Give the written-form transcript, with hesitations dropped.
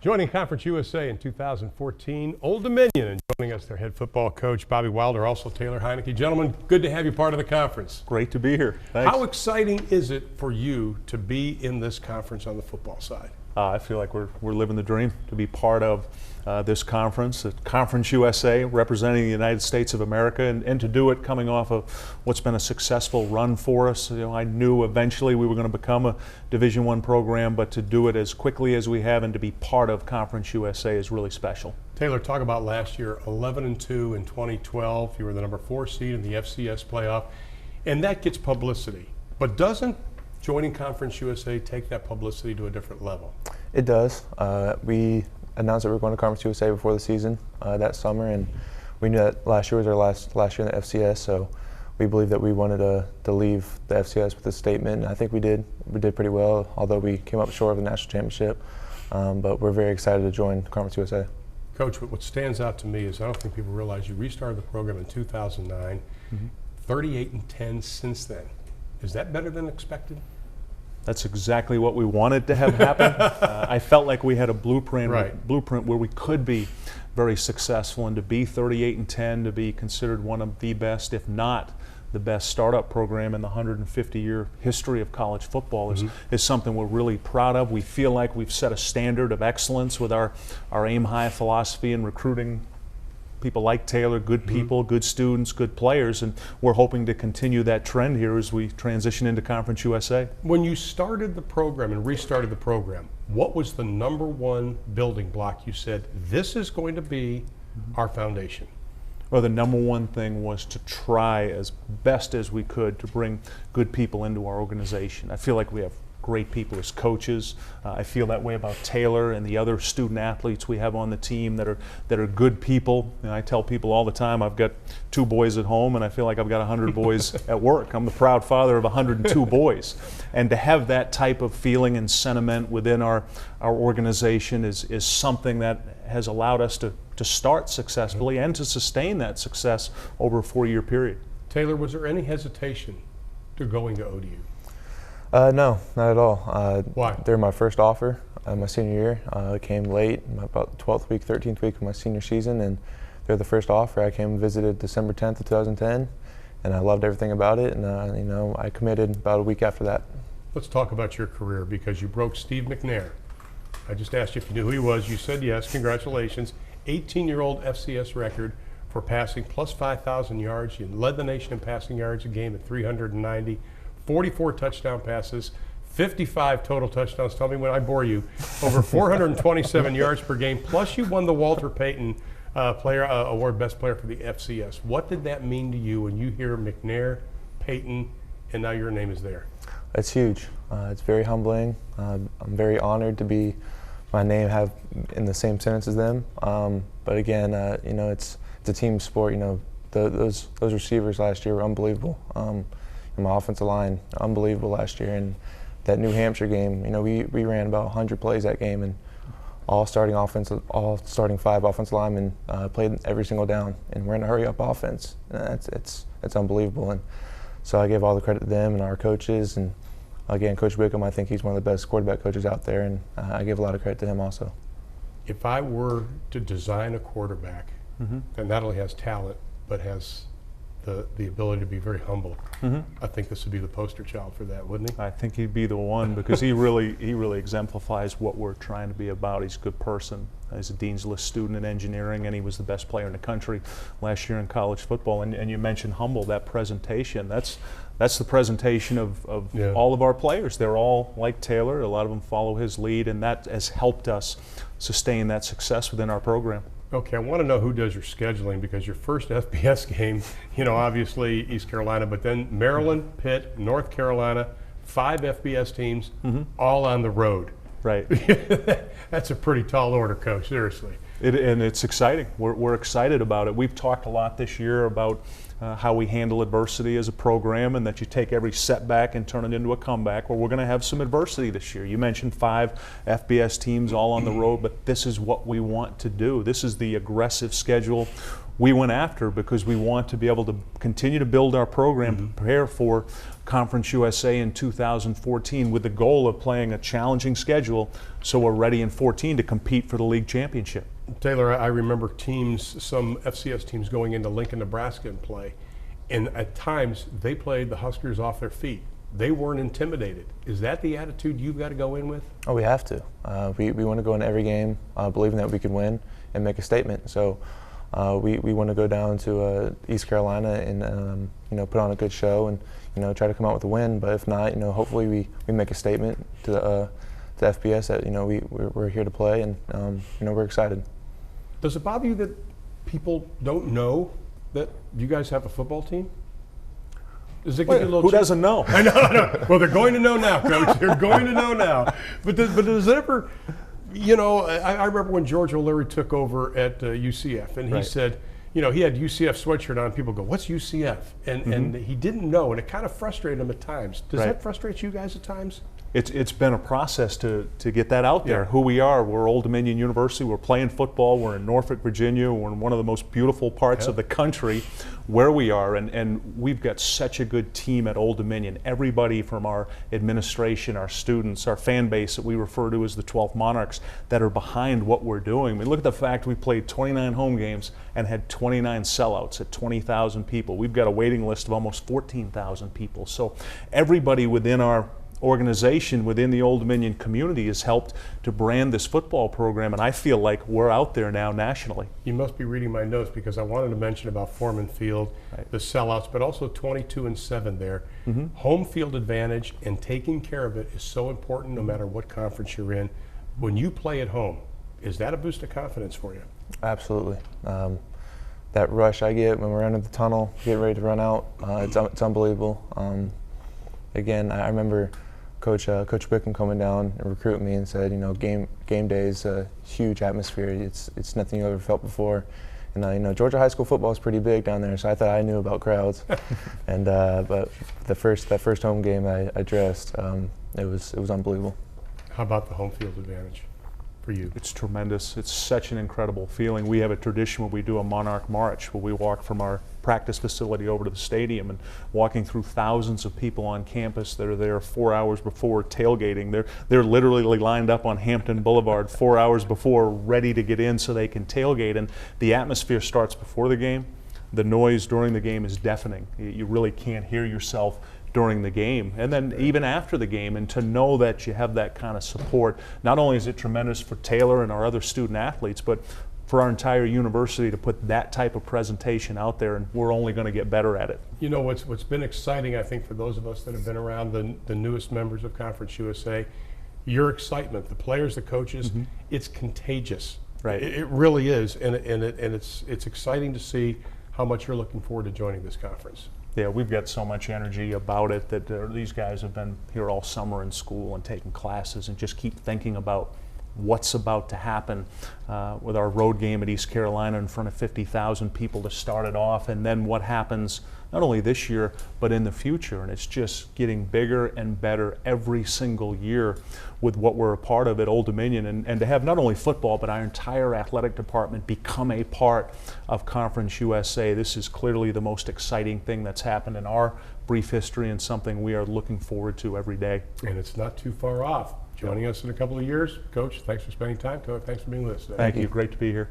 Joining Conference USA in 2014, Old Dominion, and joining us their head football coach, Bobby Wilder, also Taylor Heineke. Gentlemen, good to have you part of the conference. Great to be here. Thanks. How exciting is it for you to be in this conference on the football side? I feel like we're living the dream to be part of this conference, Conference USA, representing the United States of America, and to do it coming off of what's been a successful run for us. You know, I knew eventually we were going to become a Division I program, but to do it as quickly as we have and to be part of Conference USA is really special. Taylor, talk about last year, 11-2 in 2012. You were the number 4 seed in the FCS playoff, and that gets publicity. But doesn't joining Conference USA take that publicity to a different level? It does. We announced that we were going to Conference USA before the season that summer, and we knew that last year was our last year in the FCS, so we believed that we wanted to leave the FCS with a statement, and I think we did. We did pretty well, although we came up short of the national championship, but we're very excited to join Conference USA. Coach, what stands out to me is I don't think people realize you restarted the program in 2009, 38-10 since then. Is that better than expected? That's exactly what we wanted to have happen. I felt like we had a blueprint where we could be very successful, and to be 38-10, to be considered one of the best, if not the best startup program in the 150-year history of college football is something we're really proud of. We feel like we've set a standard of excellence with our aim high philosophy in recruiting people like Taylor, good people, good students, good players, and we're hoping to continue that trend here as we transition into Conference USA. When you started the program and restarted the program, what was the number one building block you said, this is going to be our foundation? Well, the number one thing was to try as best as we could to bring good people into our organization. I feel like we have great people as coaches. I feel that way about Taylor and the other student athletes we have on the team that are good people. And I tell people all the time, I've got 2 boys at home, and I feel like I've got 100 boys at work. I'm the proud father of 102 boys. And to have that type of feeling and sentiment within our organization is something that has allowed us to start successfully and to sustain that success over a 4-year period. Taylor, was there any hesitation to going to ODU? No, not at all. Why? They're my first offer my senior year. I came late, about 12th week, 13th week of my senior season, and they're the first offer. I came and visited December 10th of 2010, and I loved everything about it, and I committed about a week after that. Let's talk about your career, because you broke Steve McNair. I just asked you if you knew who he was. You said yes. Congratulations. 18-year-old FCS record for passing plus 5,000 yards. You led the nation in passing yards a game at 390. 44 touchdown passes, 55 total touchdowns. Tell me when I bore you. Over 427 yards per game. Plus, you won the Walter Payton Player Award, Best Player for the FCS. What did that mean to you when you hear McNair, Payton, and now your name is there? It's huge. It's very humbling. I'm very honored to be my name have in the same sentence as them. But again, it's a team sport. Those receivers last year were unbelievable. And my offensive line, unbelievable last year. And that New Hampshire game, we ran about 100 plays that game, and all starting 5 offensive linemen played every single down, and we're in a hurry-up offense. And it's unbelievable. And so I give all the credit to them and our coaches. And again, Coach Wickham, I think he's one of the best quarterback coaches out there, and I give a lot of credit to him also. If I were to design a quarterback that not only has talent but has the ability to be very humble, I think this would be the poster child for that, wouldn't he? I think he'd be the one, because he really exemplifies what we're trying to be about. He's a good person. He's a Dean's List student in engineering, and he was the best player in the country last year in college football. And you mentioned humble, that presentation. That's the presentation of all of our players. They're all like Taylor. A lot of them follow his lead, and that has helped us sustain that success within our program. Okay, I want to know who does your scheduling, because your first FBS game, obviously East Carolina, but then Maryland, Pitt, North Carolina, 5 FBS teams, all on the road. Right. That's a pretty tall order, Coach, seriously. And it's exciting. We're excited about it. We've talked a lot this year about how we handle adversity as a program, and that you take every setback and turn it into a comeback. Well, we're going to have some adversity this year. You mentioned 5 FBS teams all on the road, but this is what we want to do. This is the aggressive schedule we went after because we want to be able to continue to build our program, prepare for Conference USA in 2014 with the goal of playing a challenging schedule so we're ready in 14 to compete for the league championship. Taylor, I remember teams, some FCS teams going into Lincoln, Nebraska and play, and at times they played the Huskers off their feet. They weren't intimidated. Is that the attitude you've got to go in with? Oh, we have to. We want to go in every game believing that we could win and make a statement. So we want to go down to East Carolina and put on a good show and try to come out with a win. But if not, hopefully we make a statement to FBS that we're here to play and we're excited. Does it bother you that people don't know that you guys have a football team? Does it give you a little Who doesn't know? I know. Well, they're going to know now, Coach. They're going to know now. But does it ever, I remember when George O'Leary took over at UCF, and he said, he had UCF sweatshirt on. People go, "What's UCF?" And he didn't know, and it kind of frustrated him at times. Does that frustrate you guys at times? It's been a process to get that out there. Yeah. Who we are. We're Old Dominion University. We're playing football. We're in Norfolk, Virginia. We're in one of the most beautiful parts of the country where we are. And we've got such a good team at Old Dominion. Everybody from our administration, our students, our fan base that we refer to as the 12th Monarchs that are behind what we're doing. I mean, look at the fact we played 29 home games and had 29 sellouts at 20,000 people. We've got a waiting list of almost 14,000 people. So everybody within our organization, within the Old Dominion community, has helped to brand this football program, and I feel like we're out there now nationally. You must be reading my notes because I wanted to mention about Foreman Field, the sellouts, but also 22-7 there. Home field advantage and taking care of it is so important no matter what conference you're in. When you play at home, is that a boost of confidence for you? Absolutely. That rush I get when we're under the tunnel, getting ready to run out, it's unbelievable. Again, I remember Coach Wickham coming down and recruiting me and said, game day is a huge atmosphere. It's nothing you ever felt before. And Georgia high school football is pretty big down there, so I thought I knew about crowds. And but that first home game I dressed, it was unbelievable. How about the home field advantage for you? It's tremendous. It's such an incredible feeling. We have a tradition where we do a Monarch March, where we walk from our practice facility over to the stadium and walking through thousands of people on campus that are there 4 hours before tailgating. They're literally lined up on Hampton Boulevard 4 hours before, ready to get in so they can tailgate. And the atmosphere starts before the game. The noise during the game is deafening. You really can't hear yourself during the game, and then even after the game, and to know that you have that kind of support, not only is it tremendous for Taylor and our other student athletes, but for our entire university to put that type of presentation out there, and we're only going to get better at it. What's been exciting, I think, for those of us that have been around the newest members of Conference USA, your excitement, the players, the coaches, it's contagious. Right. It really is, and it's exciting to see how much you're looking forward to joining this conference. Yeah, we've got so much energy about it that these guys have been here all summer in school and taking classes and just keep thinking about what's about to happen with our road game at East Carolina in front of 50,000 people to start it off, and then what happens not only this year but in the future. And it's just getting bigger and better every single year with what we're a part of at Old Dominion, and to have not only football but our entire athletic department become a part of Conference USA. This is clearly the most exciting thing that's happened in our brief history, and something we are looking forward to every day. And it's not too far off. Joining us in a couple of years. Coach, thanks for spending time. Coach, thanks for being with us today. Thank you. Great to be here.